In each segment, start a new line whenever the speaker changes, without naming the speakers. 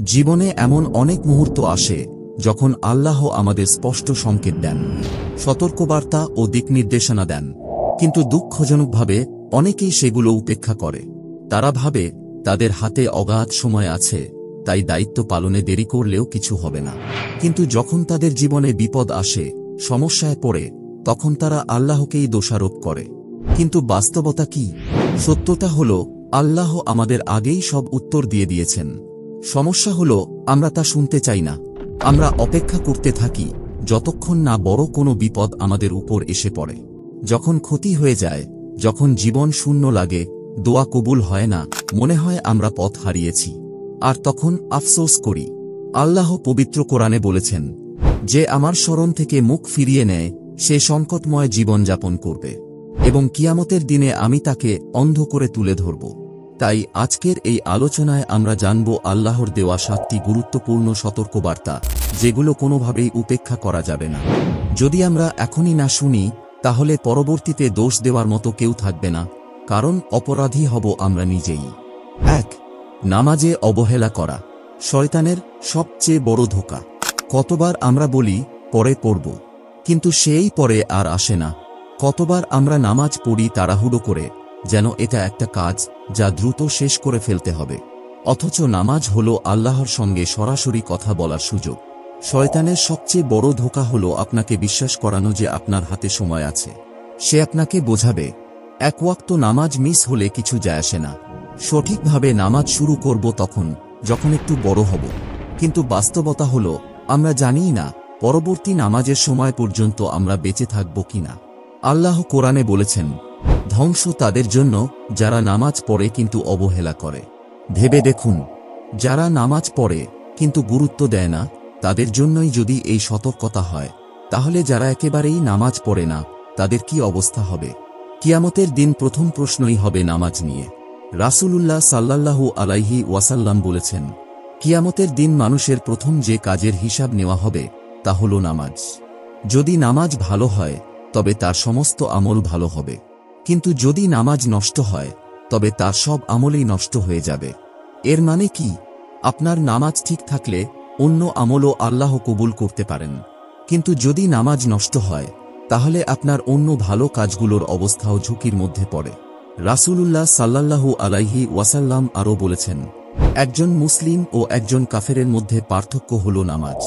জীবনে এমন অনেক মুহূর্ত আসে যখন আল্লাহ আমাদের স্পষ্ট সংকেত দেন, সতর্কবার্তা ও দিকনির্দেশনা দেন, কিন্তু দুঃখজনকভাবে অনেকেই সেগুলো উপেক্ষা করে। তারা ভাবে তাদের হাতে অগাধ সময় আছে, তাই দায়িত্ব পালনে দেরি করলেও কিছু হবে না। কিন্তু যখন তাদের জীবনে বিপদ আসে, সমস্যায় পড়ে, তখন তারা আল্লাহকেই দোষারোপ করে। কিন্তু বাস্তবতা কি? সত্যটা হলো আল্লাহ আমাদের আগেই সব উত্তর দিয়ে দিয়েছেন। সমস্যা হলো আমরা তা শুনতে চাই না। আমরা অপেক্ষা করতে থাকি যতক্ষণ না বড় কোনো বিপদ আমাদের উপর এসে পড়ে। যখন ক্ষতি হয়ে যায়, যখন জীবন শূন্য লাগে, দোয়া কবুল হয় না, মনে হয় আমরা পথ হারিয়েছি, আর তখন আফসোস করি। আল্লাহ পবিত্র কোরআনে বলেছেন, যে আমার স্মরণ থেকে মুখ ফিরিয়ে নেয় সে সংকটময় জীবন যাপন করবে, এবং কিয়ামতের দিনে আমি তাকে অন্ধ করে তুলে ধরব। তাই আজকের এই আলোচনায় আমরা জানব আল্লাহর দেওয়া 7টি গুরুত্বপূর্ণ সতর্কবার্তা, যেগুলো কোনোভাবেই উপেক্ষা করা যাবে না। যদি আমরা এখনই না শুনি, তাহলে পরবর্তীতে দোষ দেওয়ার মতো কেউ থাকবে না, কারণ অপরাধী হব আমরা নিজেই। 1. নামাজে অবহেলা করা শয়তানের সবচেয়ে বড় ধোঁকা। কতবার আমরা বলি পরে পড়ব, কিন্তু সেই পরে আর আসে না। কতবার আমরা নামাজ পড়ি তাড়াহুড়ো করে, যেন এটা একটা কাজ যা দ্রুত শেষ করে ফেলতে হবে, অথচ নামাজ হলো আল্লাহর সঙ্গে সরাসরি কথা বলার সুযোগ। শয়তানের সবচেয়ে বড় ধোঁকা হলো আপনাকে বিশ্বাস করানো যে আপনার হাতে সময় আছে। সে আপনাকে বোঝাবে, এক ওয়াক্ত নামাজ মিস হলে কিছু যায় আসে না, সঠিকভাবে নামাজ শুরু করব তখন যখন একটু বড় হব। কিন্তু বাস্তবতা হলো আমরা জানিই না পরবর্তী নামাজের সময় পর্যন্ত আমরা বেঁচে থাকব কিনা। আল্লাহ কোরআনে বলেছেন, ধ্বংস তাদের জন্য যারা নামাজ পড়ে কিন্তু অবহেলা করে। ভেবে দেখুন, যারা নামাজ পড়ে কিন্তু গুরুত্ব দেয় না, তাদের জন্যই যদি এই সতর্কতা হয়, তাহলে যারা একেবারেই নামাজ পড়ে না তাদের কি অবস্থা হবে? কিয়ামতের দিন প্রথম প্রশ্নই হবে নামাজ নিয়ে। রাসূলুল্লাহ সাল্লাল্লাহু আলাইহি ওয়াসাল্লাম বলেছেন, কিয়ামতের দিন মানুষের প্রথম যে কাজের হিসাব নেওয়া হবে তা হলো নামাজ। যদি নামাজ ভালো হয় তবে তার সমস্ত আমল ভালো হবে, কিন্তু যদি নামাজ নষ্ট হয় তবে তার সব আমলই নষ্ট হয়ে যাবে। এর মানে কি? আপনার নামাজ ঠিক থাকলে অন্য আমলও আল্লাহ কবুল করতে পারেন, কিন্তু যদি নামাজ নষ্ট হয় তাহলে আপনার অন্য ভালো কাজগুলোর অবস্থাও ঝুঁকির মধ্যে পড়ে। রাসূলুল্লাহ সাল্লাল্লাহু আলাইহি ওয়াসাল্লাম আরও বলেছেন, একজন মুসলিম ও একজন কাফেরের মধ্যে পার্থক্য হলো নামাজ।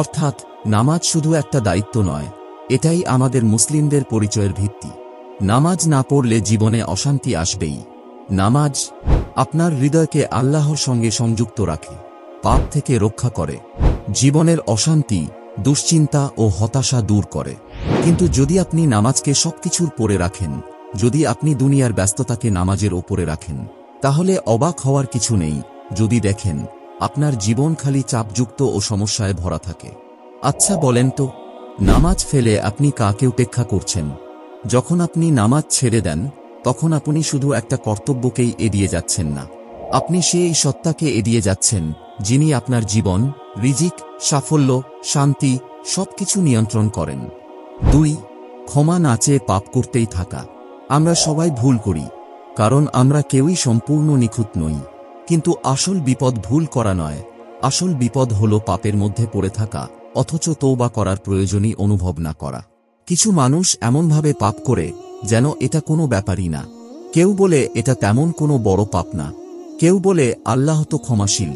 অর্থাৎ নামাজ শুধু একটা দায়িত্ব নয়, এটাই আমাদের মুসলিমদের পরিচয়ের ভিত্তি। নামাজ না পড়লে জীবনে অশান্তি আসবেই। নামাজ আপনার হৃদয়কে আল্লাহর সঙ্গে সংযুক্ত রাখে, পাপ থেকে রক্ষা করে, জীবনের অশান্তি, দুশ্চিন্তা ও হতাশা দূর করে। কিন্তু যদি আপনি নামাজকে সবকিছুর পরে রাখেন, যদি আপনি দুনিয়ার ব্যস্ততাকে নামাজের ওপরে রাখেন, তাহলে অবাক হওয়ার কিছু নেই যদি দেখেন আপনার জীবন খালি চাপযুক্ত ও সমস্যায় ভরা থাকে। আচ্ছা বলেন তো, নামাজ ফেলে আপনি কাকে উপেক্ষা করছেন? যখন আপনি নামাজ ছেড়ে দেন, তখন আপনি শুধু একটা কর্তব্যকেই এড়িয়ে যাচ্ছেন না, আপনি সেই সত্তাকে এড়িয়ে যাচ্ছেন যিনি আপনার জীবন, রিজিক, সাফল্য, শান্তি সবকিছু নিয়ন্ত্রণ করেন। 2. ক্ষমা না চেয়ে পাপ করতেই থাকা। আমরা সবাই ভুল করি, কারণ আমরা কেউই সম্পূর্ণ নিখুঁত নই। কিন্তু আসল বিপদ ভুল করা নয়, আসল বিপদ হলো পাপের মধ্যে পড়ে থাকা অথচ তওবা করার প্রয়োজনই অনুভব না করা। কিছু মানুষ এমনভাবে পাপ করে যেন এটা কোনো ব্যাপারই না। কেউ বলে এটা তেমন কোনো বড় পাপ না, কেউ বলে আল্লাহ তো ক্ষমাশীল।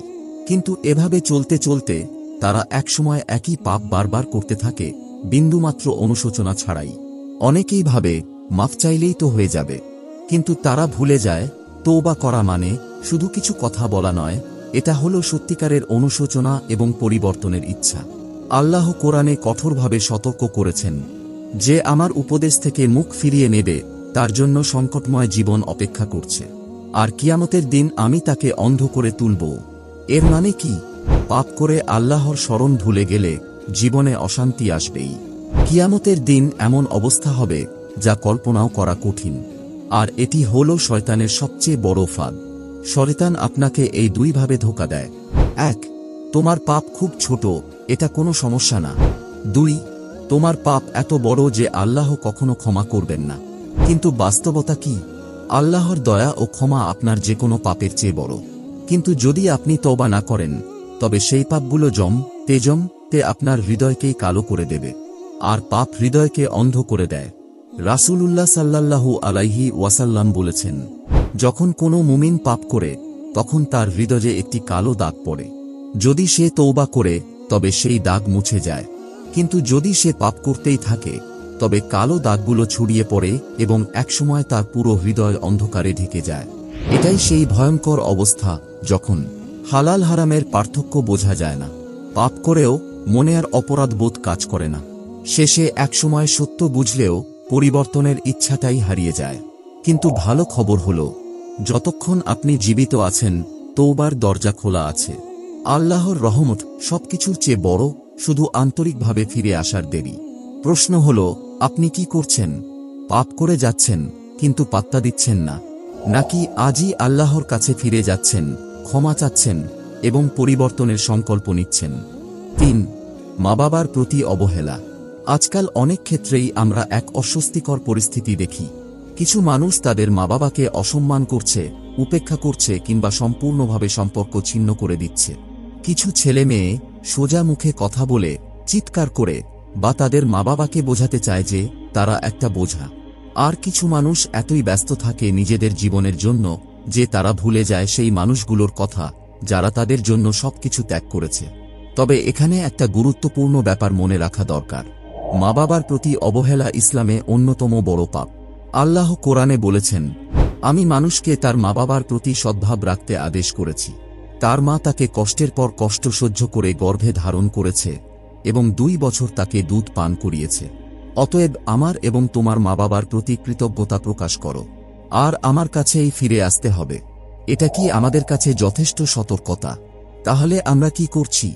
কিন্তু এভাবে চলতে চলতে তারা একসময় একই পাপ বারবার করতে থাকে, বিন্দুমাত্র অনুশোচনা ছাড়াই। অনেকেই ভাবে মাফ চাইলেই তো হয়ে যাবে, কিন্তু তারা ভুলে যায় তওবা করা মানে শুধু কিছু কথা বলা নয়, এটা হলো সত্যিকারের অনুশোচনা এবং পরিবর্তনের ইচ্ছা। আল্লাহ কোরআনে কঠোরভাবে সতর্ক করেছেন, যে আমার উপদেশ থেকে মুখ ফিরিয়ে নেবে তার জন্য সংকটময় জীবন অপেক্ষা করছে, আর কিয়ামতের দিন আমি তাকে অন্ধ করে তুলব। এর মানে কি? পাপ করে আল্লাহর স্মরণ ভুলে গেলে জীবনে অশান্তি আসবেই। কিয়ামতের দিন এমন অবস্থা হবে যা কল্পনাও করা কঠিন। আর এটি হলো শয়তানের সবচেয়ে বড় ফাঁদ। শয়তান আপনাকে এই দুইভাবে ধোঁকা দেয়। 1. তোমার পাপ খুব ছোট, এটা কোনো সমস্যা না। 2. তোমার পাপ এত বড় যে আল্লাহ কখনো ক্ষমা করবেন না। কিন্তু বাস্তবতা কি? আল্লাহর দয়া ও ক্ষমা আপনার যে কোনো পাপের চেয়ে বড়। কিন্তু যদি আপনি তওবা না করেন, তবে সেই পাপগুলো তেজম আপনার হৃদয়কেই কালো করে দেবে, আর পাপ হৃদয়কে অন্ধ করে দেয়। রাসূলুল্লাহ সাল্লাল্লাহু আলাইহি ওয়াসাল্লাম বলেছেন, যখন কোনো মুমিন পাপ করে তখন তার হৃদয়ে একটি কালো দাগ পড়ে। যদি সে তওবা করে তবে সেই দাগ মুছে যায়, কিন্তু যদি সে পাপ করতেই থাকে তবে কালো দাগগুলো ছড়িয়ে পড়ে এবং একসময় তার পুরো হৃদয় অন্ধকারে ঢেকে যায়। এটাই সেই ভয়ঙ্কর অবস্থা যখন হালাল হারামের পার্থক্য বোঝা যায় না, পাপ করেও মনে আর অপরাধবোধ কাজ করে না। শেষে একসময় সত্য বুঝলেও পরিবর্তনের ইচ্ছাটাই হারিয়ে যায়। কিন্তু ভালো খবর হলো, যতক্ষণ আপনি জীবিত আছেন তওবার দরজা খোলা আছে। আল্লাহর রহমত সবকিছুর চেয়ে বড়, শুধু আন্তরিকভাবে ফিরে আসার দেরি। প্রশ্ন হলো, আপনি কি করছেন? পাপ করে যাচ্ছেন কিন্তু পাত্তা দিচ্ছেন না, নাকি আজই আল্লাহর কাছে ফিরে যাচ্ছেন, ক্ষমা চাচ্ছেন এবং পরিবর্তনের সংকল্প নিচ্ছেন? ৩. মা বাবার প্রতি অবহেলা। আজকাল অনেক ক্ষেত্রেই আমরা এক অস্বস্তিকর পরিস্থিতি দেখি। কিছু মানুষ তাদের মা বাবাকে অসম্মান করছে, উপেক্ষা করছে কিংবা সম্পূর্ণভাবে সম্পর্ক ছিন্ন করে দিচ্ছে। কিছু ছেলে মেয়ে সোজা মুখে কথা বলে, চিৎকার করে বা তাদের মা বাবাকে বোঝাতে চায় যে তারা একটা বোঝা। আর কিছু মানুষ এতই ব্যস্ত থাকে নিজেদের জীবনের জন্য যে তারা ভুলে যায় সেই মানুষগুলোর কথা যারা তাদের জন্য সবকিছু ত্যাগ করেছে। তবে এখানে একটা গুরুত্বপূর্ণ ব্যাপার মনে রাখা দরকার, মা বাবার প্রতি অবহেলা ইসলামে অন্যতম বড় পাপ। আল্লাহ কোরআনে বলেছেন, আমি মানুষকে তার মা বাবার প্রতি সদ্ভাব রাখতে আদেশ করেছি। তার মা তাকে কষ্টের পর কষ্ট সহ্য করে গর্ভে ধারণ করেছে এবং 2 বছর তাকে দুধ পান করিয়েছে। অতএব আমার এবং তোমার মা বাবার প্রতি কৃতজ্ঞতা প্রকাশ করো, আর আমার কাছেই ফিরে আসতে হবে। এটা কি আমাদের কাছে যথেষ্ট সতর্কতা? তাহলে আমরা কি করছি?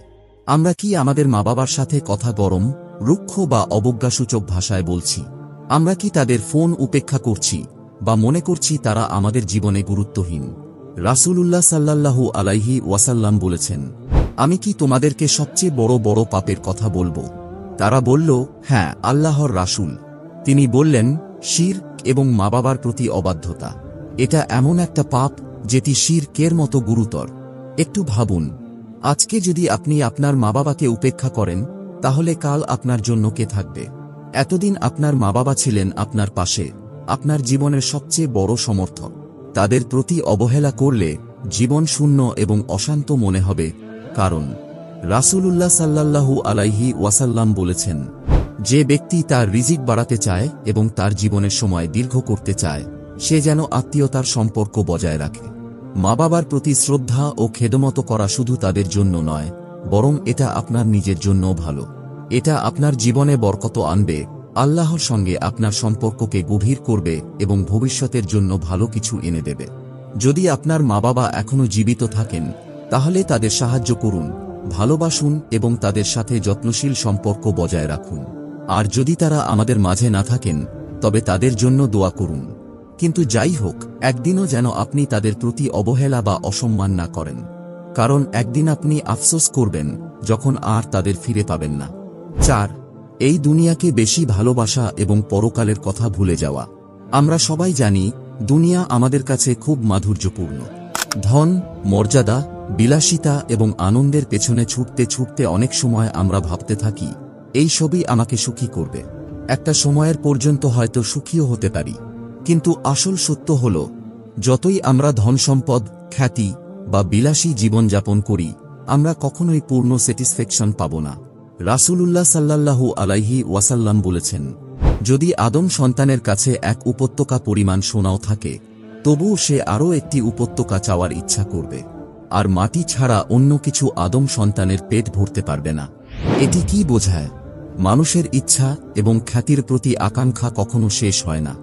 আমরা কি আমাদের মা বাবার সাথে কথা গরম, রুক্ষ বা অবজ্ঞাসূচক ভাষায় বলছি? আমরা কি তাদের ফোন উপেক্ষা করছি বা মনে করছি তারা আমাদের জীবনে গুরুত্বহীন? রাসূলুল্লাহ সাল্লাল্লাহু আলাইহি ওয়াসাল্লাম বলেছেন, আমি কি তোমাদেরকে সবচেয়ে বড় বড় পাপের কথা বলবো? তারা বলল, হ্যাঁ আল্লাহর রাসূল। তিনি বললেন, শিরক এবং মা বাবার প্রতি অবাধ্যতা। এটা এমন একটা পাপ যেটি শিরকের মতো গুরুতর। একটু ভাবুন, আজকে যদি আপনি আপনার মা বাবাকে উপেক্ষা করেন তাহলে কাল আপনার জন্য কে থাকবে? এতদিন আপনার মা বাবা ছিলেন আপনার পাশে, আপনার জীবনের সবচেয়ে বড় সমর্থক। তাদের প্রতি অবহেলা করলে জীবন শূন্য এবং অশান্ত মনে হবে। কারণ রাসূলুল্লাহ সাল্লাল্লাহু আলাইহি ওয়াসাল্লাম বলেছেন, যে ব্যক্তি তার রিজিক বাড়াতে চায় এবং তার জীবনের সময় দীর্ঘ করতে চায় সে যেন আত্মীয়তার সম্পর্ক বজায় রাখে। মা বাবার প্রতি শ্রদ্ধা ও খেদমত করা শুধু তাদের জন্য নয়, বরং এটা আপনার নিজের জন্যও ভালো। এটা আপনার জীবনে বরকত আনবে, আল্লাহর সঙ্গে আপনার সম্পর্ককে গভীর করবে এবং ভবিষ্যতের জন্য ভালো কিছু এনে দেবে। যদি আপনার মা বাবা এখনো জীবিত থাকেন তাহলে তাদের সাহায্য করুন, ভালোবাসুন এবং তাদের সাথে যত্নশীল সম্পর্ক বজায় রাখুন। আর যদি তারা আমাদের মাঝে না থাকেন তবে তাদের জন্য দোয়া করুন। কিন্তু যাই হোক, একদিনও যেন আপনি তাদের প্রতি অবহেলা বা অসম্মান না করেন, কারণ একদিন আপনি আফসোস করবেন যখন আর তাদের ফিরে পাবেন না। 4. এই দুনিয়াকে বেশি ভালোবাসা এবং পরকালের কথা ভুলে যাওয়া। আমরা সবাই জানি দুনিয়া আমাদের কাছে খুব মাধুর্যপূর্ণ। ধন, মর্যাদা, বিলাসিতা এবং আনন্দের পেছনে ছুটতে ছুটতে অনেক সময় আমরা ভাবতে থাকি এই সবই আমাকে সুখী করবে। একটা সময়ের পর্যন্ত হয়তো সুখীও হতে পারি, কিন্তু আসল সত্য হল যতই আমরা ধন সম্পদ, খ্যাতি বা বিলাসী জীবনযাপন করি আমরা কখনোই পূর্ণ স্যাটিসফ্যাকশন পাব না। রাসূলুল্লাহ সাল্লাল্লাহু আলাইহি ওয়াসাল্লাম বলেছেন, যদি আদম সন্তানের কাছে এক উপত্যকা পরিমাণ সোনাও থাকে তবুও সে আরও একটি উপত্যকা চাওয়ার ইচ্ছা করবে, আর মাটি ছাড়া অন্য কিছু আদম সন্তানের পেট ভরতে পারবে না। এটি কি বোঝায়? মানুষের ইচ্ছা এবং খ্যাতির প্রতি আকাঙ্ক্ষা কখনো শেষ হয় না।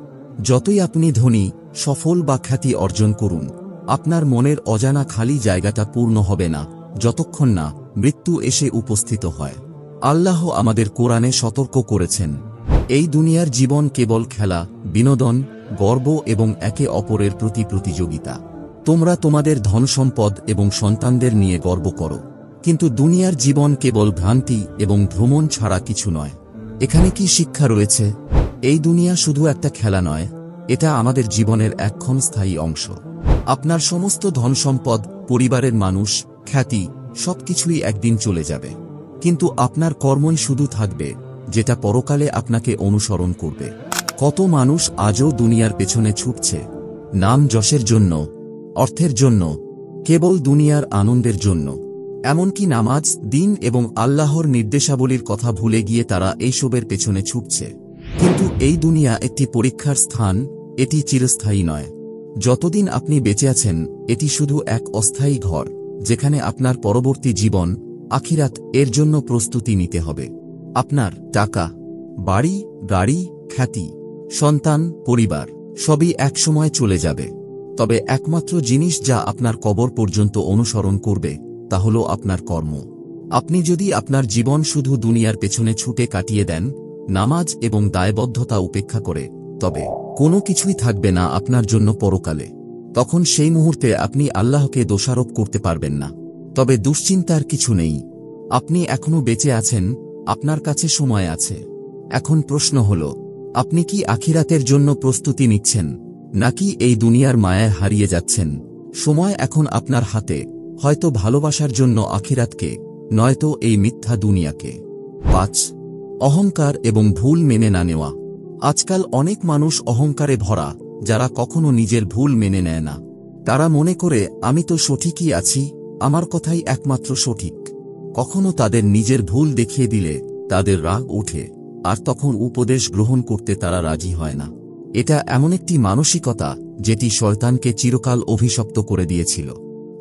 যতই আপনি ধনী, সফল বা খ্যাতি অর্জন করুন, আপনার মনের অজানা খালি জায়গাটা পূর্ণ হবে না যতক্ষণ না মৃত্যু এসে উপস্থিত হয়। আল্লাহ আমাদের কোরআনে সতর্ক করেছেন, এই দুনিয়ার জীবন কেবল খেলা, বিনোদন, গর্ব এবং একে অপরের প্রতি প্রতিযোগিতা। তোমরা তোমাদের ধন সম্পদ এবং সন্তানদের নিয়ে গর্ব করো, কিন্তু দুনিয়ার জীবন কেবল ভ্রান্তি এবং ভ্রমণ ছাড়া কিছু নয়। এখানে কি শিক্ষা রয়েছে? এই দুনিয়া শুধু একটা খেলা নয়, এটা আমাদের জীবনের এক ক্ষণস্থায়ী অংশ। আপনার সমস্ত ধন সম্পদ, পরিবারের মানুষ, খ্যাতি সবকিছুই একদিন চলে যাবে, কিন্তু আপনার কর্মই শুধু থাকবে, যেটা পরকালে আপনাকে অনুসরণ করবে। কত মানুষ আজও দুনিয়ার পেছনে ছুটছে, নাম যশের জন্য, অর্থের জন্য, কেবল দুনিয়ার আনন্দের জন্য। এমনকি নামাজ, দিন এবং আল্লাহর নির্দেশাবলীর কথা ভুলে গিয়ে তারা এইসবের পেছনে ছুটছে। কিন্তু এই দুনিয়া একটি পরীক্ষার স্থান, এটি চিরস্থায়ী নয়। যতদিন আপনি বেঁচে আছেন, এটি শুধু এক অস্থায়ী ঘর, যেখানে আপনার পরবর্তী জীবন, আখিরাত, এর জন্য প্রস্তুতি নিতে হবে। আপনার টাকা, বাড়ি, গাড়ি, খ্যাতি, সন্তান, পরিবার সবই একসময় চলে যাবে। তবে একমাত্র জিনিস যা আপনার কবর পর্যন্ত অনুসরণ করবে তা হল আপনার কর্ম। আপনি যদি আপনার জীবন শুধু দুনিয়ার পেছনে ছুটে কাটিয়ে দেন, নামাজ এবং দায়বদ্ধতা উপেক্ষা করে, তবে কোনো কিছুই থাকবে না আপনার জন্য পরকালে। তখন সেই মুহূর্তে আপনি আল্লাহকে দোষারোপ করতে পারবেন না। তবে দুশ্চিন্তার কিছু নেই, আপনি এখনো বেঁচে আছেন, আপনার কাছে সময় আছে। এখন প্রশ্ন হল, আপনি কি আখিরাতের জন্য প্রস্তুতি নিচ্ছেন, নাকি এই দুনিয়ার মায়ায় হারিয়ে যাচ্ছেন? সময় এখন আপনার হাতে, হয়তো ভালোবাসার জন্য আখিরাতকে, নয়তো এই মিথ্যা দুনিয়াকে। 5. অহংকার এবং ভুল মেনে না নেওয়া। আজকাল অনেক মানুষ অহংকারে ভরা, যারা কখনো নিজের ভুল মেনে নেয় না। তারা মনে করে, আমি তো সঠিকই আছি, আমার কথাই একমাত্র সঠিক। কখনো তাদের নিজের ভুল দেখিয়ে দিলে তাদের রাগ ওঠে, আর তখন উপদেশ গ্রহণ করতে তারা রাজি হয় না। এটা এমন একটি মানসিকতা যেটি শয়তানকে চিরকাল অভিশপ্ত করে দিয়েছিল।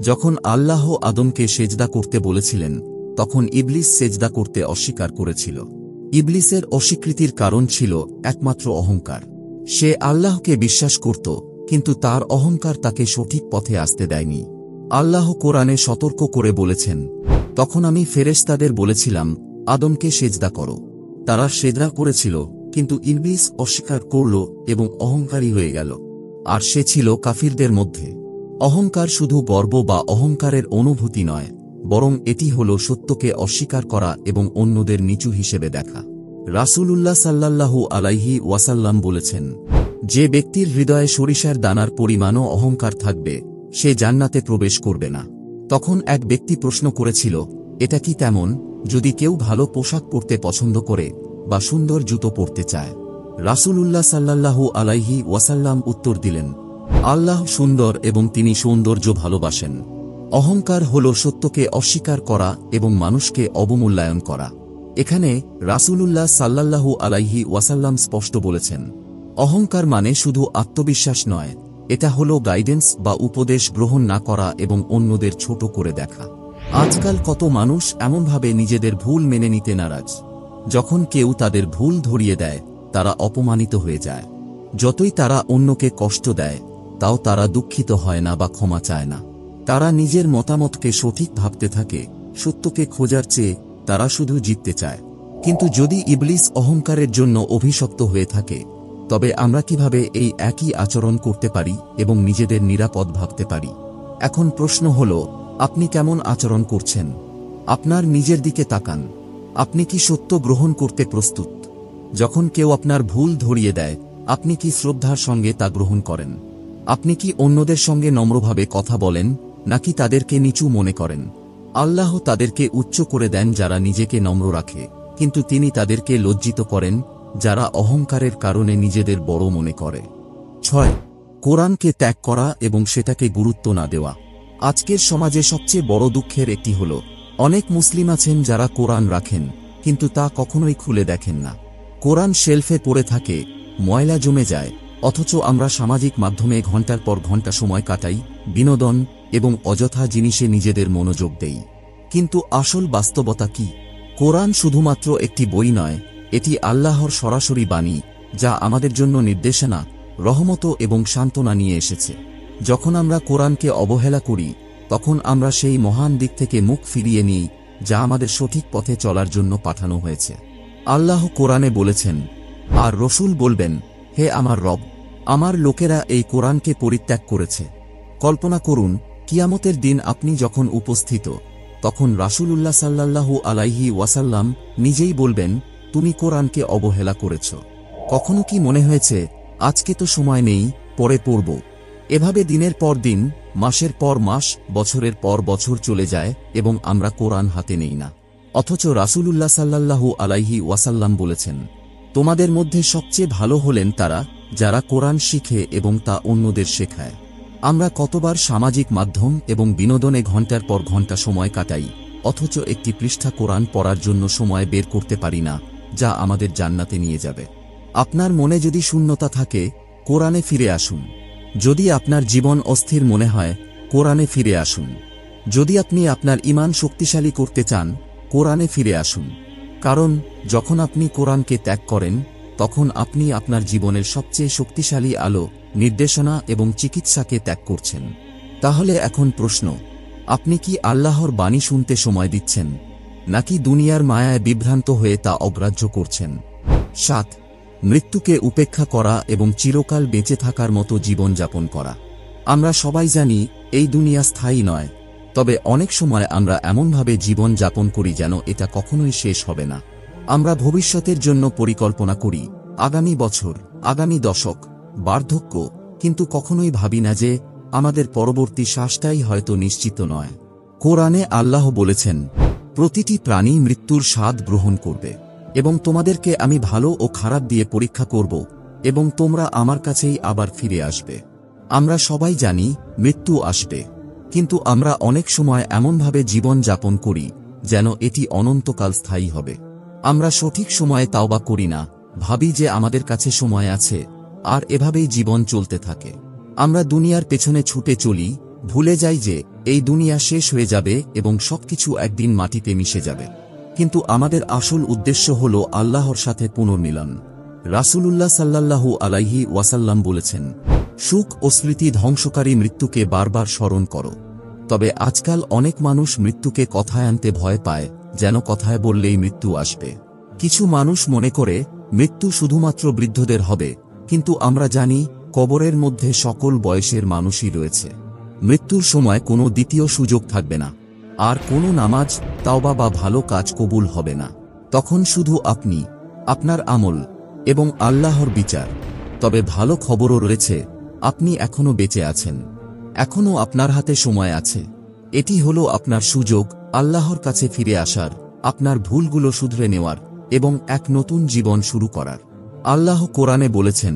যখন আল্লাহ আদমকে সেজদা করতে বলেছিলেন, তখন ইবলিস সেজদা করতে অস্বীকার করেছিল। ইবলিসের অস্বীকৃতির কারণ ছিল একমাত্র অহংকার। সে আল্লাহকে বিশ্বাস করত, কিন্তু তার অহংকার তাকে সঠিক পথে আসতে দেয়নি। আল্লাহ কোরআনে সতর্ক করে বলেছেন, তখন আমি ফেরেশতাদের বলেছিলাম, আদমকে সেজদা করো। তারা সেজদা করেছিল, কিন্তু ইবলিস অস্বীকার করল এবং অহংকারী হয়ে গেল, আর সে ছিল কাফিরদের মধ্যে। অহংকার শুধু গর্ব বা অহংকারের অনুভূতি নয়, বরং এটি হল সত্যকে অস্বীকার করা এবং অন্যদের নিচু হিসেবে দেখা। রাসূলুল্লাহ সাল্লাল্লাহু আলাইহি ওয়াসাল্লাম বলেছেন, যে ব্যক্তির হৃদয়ে সরিষার দানার পরিমাণও অহংকার থাকবে, সে জান্নাতে প্রবেশ করবে না। তখন এক ব্যক্তি প্রশ্ন করেছিল, এটা কি তেমন, যদি কেউ ভালো পোশাক পরতে পছন্দ করে বা সুন্দর জুতো পরতে চায়? রাসূলুল্লাহ সাল্লাল্লাহু আলাইহি ওয়াসাল্লাম উত্তর দিলেন, আল্লাহ সুন্দর এবং তিনি সৌন্দর্য ভালোবাসেন। অহংকার হল সত্যকে অস্বীকার করা এবং মানুষকে অবমূল্যায়ন করা। এখানে রাসূলুল্লাহ সাল্লাল্লাহু আলাইহি ওয়াসাল্লাম স্পষ্ট বলেছেন, অহংকার মানে শুধু আত্মবিশ্বাস নয়, এটা হল গাইডেন্স বা উপদেশ গ্রহণ না করা এবং অন্যদের ছোট করে দেখা। আজকাল কত মানুষ এমনভাবে নিজেদের ভুল মেনে নিতে নারাজ। যখন কেউ তাদের ভুল ধরিয়ে দেয়, তারা অপমানিত হয়ে যায়। যতই তারা অন্যকে কষ্ট দেয়, তাও তারা দুঃখিত হয় না বা ক্ষমা চায় না। তারা নিজের মতামতকে সঠিক ভাবতে থাকে, সত্যকে খোঁজার চেয়ে তারা শুধু জিততে চায়। কিন্তু যদি ইবলিস অহংকারের জন্য অভিশপ্ত হয়ে থাকে, তবে আমরা কিভাবে এই একই আচরণ করতে পারি এবং নিজেদের নিরাপদ ভাবতে পারি? এখন প্রশ্ন হল, আপনি কেমন আচরণ করছেন? আপনার নিজের দিকে তাকান। আপনি কি সত্য গ্রহণ করতে প্রস্তুত? যখন কেউ আপনার ভুল ধরিয়ে দেয়, আপনি কি শ্রদ্ধার সঙ্গে তা গ্রহণ করেন? আপনি কি অন্যদের সঙ্গে নম্রভাবে কথা বলেন, নাকি তাদেরকে নিচু মনে করেন? আল্লাহ তাদেরকে উচ্চ করে দেন যারা নিজেকে নম্র রাখে, কিন্তু তিনি তাদেরকে লজ্জিত করেন যারা অহংকারের কারণে নিজেদের বড় মনে করে। 6. কোরআনকে ত্যাগ করা এবং সেটাকে গুরুত্ব না দেওয়া। আজকের সমাজে সবচেয়ে বড় দুঃখের একটি হল, অনেক মুসলিম আছেন যারা কোরআন রাখেন, কিন্তু তা কখনোই খুলে দেখেন না। কোরআন শেলফে পড়ে থাকে, ময়লা জমে যায়, অথচ আমরা সামাজিক মাধ্যমে ঘন্টার পর ঘন্টা সময় কাটাই, বিনোদন এবং অযথা জিনিসে নিজেদের মনোযোগ দেই। কিন্তু আসল বাস্তবতা কি? কোরআন শুধুমাত্র একটি বই নয়, এটি আল্লাহর সরাসরি বাণী, যা আমাদের জন্য নির্দেশনা, রহমত এবং সান্ত্বনা নিয়ে এসেছে। যখন আমরা কোরআনকে অবহেলা করি, তখন আমরা সেই মহান দিক থেকে মুখ ফিরিয়ে নিই, যা আমাদের সঠিক পথে চলার জন্য পাঠানো হয়েছে। আল্লাহ কোরআনে বলেছেন, আর রসূল বলবেন, হে আমার রব, আমার লোকেরা এই কোরআনকে পরিত্যাগ করেছে। কল্পনা করুন, কিয়ামতের দিন আপনি যখন উপস্থিত, তখন রাসূলুল্লাহ সাল্লাল্লাহু আলাইহি ওয়াসাল্লাম নিজেই বলবেন, তুমি কোরআনকে অবহেলা করেছ। কখনো কি মনে হয়েছে, আজকে তো সময় নেই, পরে পড়ব? এভাবে দিনের পর দিন মাসের পর মাস, বছরের পর বছর চলে যায় এবং আমরা কোরআন হাতে নেই না। অথচ রাসূলুল্লাহ সাল্লাল্লাহু আলাইহি ওয়াসাল্লাম বলেছেন, তোমাদের মধ্যে সবচেয়ে ভালো হলেন তারা যারা কোরআন শিখে এবং তা অন্যদের শেখায়। আমরা কতবার সামাজিক মাধ্যম এবং বিনোদনে ঘণ্টার পর ঘণ্টা সময় কাটাই, অথচ একটি পৃষ্ঠা কোরআন পড়ার জন্য সময় বের করতে পারি না, যা আমাদের জান্নাতে নিয়ে যাবে। আপনার মনে যদি শূন্যতা থাকে, কোরআনে ফিরে আসুন। যদি আপনার জীবন অস্থির মনে হয়, কোরআনে ফিরে আসুন। যদি আপনি আপনার ঈমান শক্তিশালী করতে চান, কোরআনে ফিরে আসুন। কারণ যখন আপনি কোরআনকে ত্যাগ করেন, তখন আপনি আপনার জীবনের সবচেয়ে শক্তিশালী আলো, নির্দেশনা এবং চিকিৎসাকে ত্যাগ করছেন। তাহলে এখন প্রশ্ন, আপনি কি আল্লাহর বাণী শুনতে সময় দিচ্ছেন, নাকি দুনিয়ার মায়ায় বিভ্রান্ত হয়ে তা অগ্রাহ্য করছেন? 7. মৃত্যুকে উপেক্ষা করা এবং চিরকাল বেঁচে থাকার মতো জীবন যাপন করা। আমরা সবাই জানি এই দুনিয়া স্থায়ী নয়, তবে অনেক সময় আমরা এমনভাবে জীবন যাপন করি যেন এটা কখনোই শেষ হবে না। আমরা ভবিষ্যতের জন্য পরিকল্পনা করি, আগামী বছর, আগামী দশক, বার্ধক্য, কিন্তু কখনোই ভাবি না যে আমাদের পরবর্তী শ্বাসটাই হয়তো নিশ্চিত নয়। কোরআনে আল্লাহ বলেছেন, প্রতিটি প্রাণী মৃত্যুর স্বাদ গ্রহণ করবে এবং তোমাদেরকে আমি ভালো ও খারাপ দিয়ে পরীক্ষা করব এবং তোমরা আমার কাছেই আবার ফিরে আসবে। আমরা সবাই জানি মৃত্যু আসবে, কিন্তু আমরা অনেক সময় এমনভাবে জীবন যাপন করি যেন এটি অনন্তকাল স্থায়ী হবে। আমরা সঠিক সময়ে তাওবা করি না, ভাবি যে আমাদের কাছে সময় আছে, আর এভাবেই জীবন চলতে থাকে। আমরা দুনিয়ার পেছনে ছুটে চলি, ভুলে যাই যে এই দুনিয়া শেষ হয়ে যাবে এবং সবকিছু একদিন মাটিতে মিশে যাবে। কিন্তু আমাদের আসল উদ্দেশ্য হল আল্লাহর সাথে পুনর্মিলন। রাসূলুল্লাহ সাল্লাল্লাহু আলাইহি ওয়াসাল্লাম বলেছেন, সুখ ও স্মৃতি ধ্বংসকারী মৃত্যুকে বারবার স্মরণ করো। তবে আজকাল অনেক মানুষ মৃত্যুকে কথায় আনতে ভয় পায়, যেন কথায় বললেই মৃত্যু আসবে। কিছু মানুষ মনে করে মৃত্যু শুধুমাত্র বৃদ্ধদের হবে, কিন্তু আমরা জানি কবরের মধ্যে সকল বয়সের মানুষই রয়েছে। মৃত্যুর সময় কোনো দ্বিতীয় সুযোগ থাকবে না, আর কোনো নামাজ, তাওবা বা ভালো কাজ কবুল হবে না। তখন শুধু আপনি, আপনার আমল এবং আল্লাহর বিচার। তবে ভালো খবরও রয়েছে, আপনি এখনো বেঁচে আছেন, এখনো আপনার হাতে সময় আছে। এটি হলো আপনার সুযোগ আল্লাহর কাছে ফিরে আসার, আপনার ভুলগুলো শুধরে নেওয়ার এবং এক নতুন জীবন শুরু করার। আল্লাহ কোরআনে বলেছেন,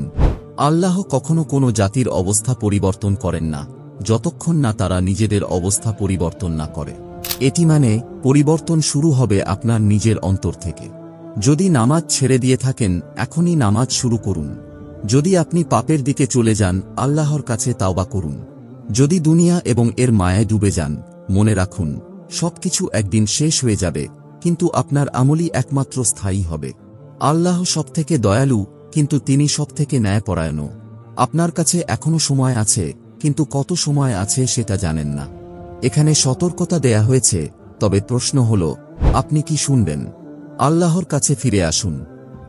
আল্লাহ কখনো কোনো জাতির অবস্থা পরিবর্তন করেন না যতক্ষণ না তারা নিজেদের অবস্থা পরিবর্তন না করে। এটি মানে পরিবর্তন শুরু হবে আপনার নিজের অন্তর থেকে। যদি নামাজ ছেড়ে দিয়ে থাকেন, এখনই নামাজ শুরু করুন। যদি আপনি পাপের দিকে চলে যান, আল্লাহর কাছে তাওবা করুন। যদি দুনিয়া এবং এর মায়ায় ডুবে যান, মনে রাখুন সবকিছু একদিন শেষ হয়ে যাবে, কিন্তু আপনার আমলই একমাত্র স্থায়ী হবে। আল্লাহ সবথেকে দয়ালু, কিন্তু তিনি সবথেকে ন্যায়পরায়ণও। আপনার কাছে এখনো সময় আছে, কিন্তু কত সময় আছে সেটা জানেন না। এখানে সতর্কতা দেয়া হয়েছে, তবে প্রশ্ন হল, আপনি কি শুনবেন? আল্লাহর কাছে ফিরে আসুন।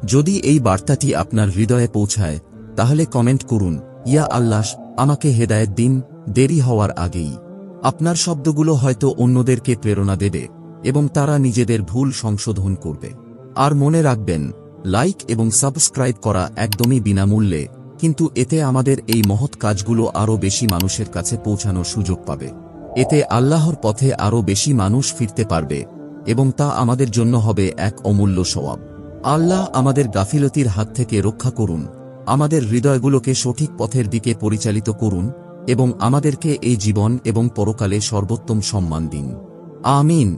যদি এই বার্তাটি আপনার হৃদয়ে পৌঁছায়, তাহলে কমেন্ট করুন, ইয়া আল্লাহ, আমাকে হেদায়েত দিন, দেরি হওয়ার আগেই। আপনার শব্দগুলো হয়তো অন্যদেরকে প্রেরণা দেবে এবং তারা নিজেদের ভুল সংশোধন করবে। আর মনে রাখবেন, লাইক এবং সাবস্ক্রাইব করা একদমই বিনামূল্যে, কিন্তু এতে আমাদের এই মহৎ কাজগুলো আরও বেশি মানুষের কাছে পৌঁছানোর সুযোগ পাবে। এতে আল্লাহর পথে আরও বেশি মানুষ ফিরতে পারবে এবং তা আমাদের জন্য হবে এক অমূল্য সওয়াব। আল্লাহ আমাদের গাফিলতির হাত থেকে রক্ষা করুন, আমাদের হৃদয়গুলোকে সঠিক পথের দিকে পরিচালিত করুন এবং আমাদেরকে এই জীবন এবং পরকালে সর্বোত্তম সম্মান দিন। আমিন।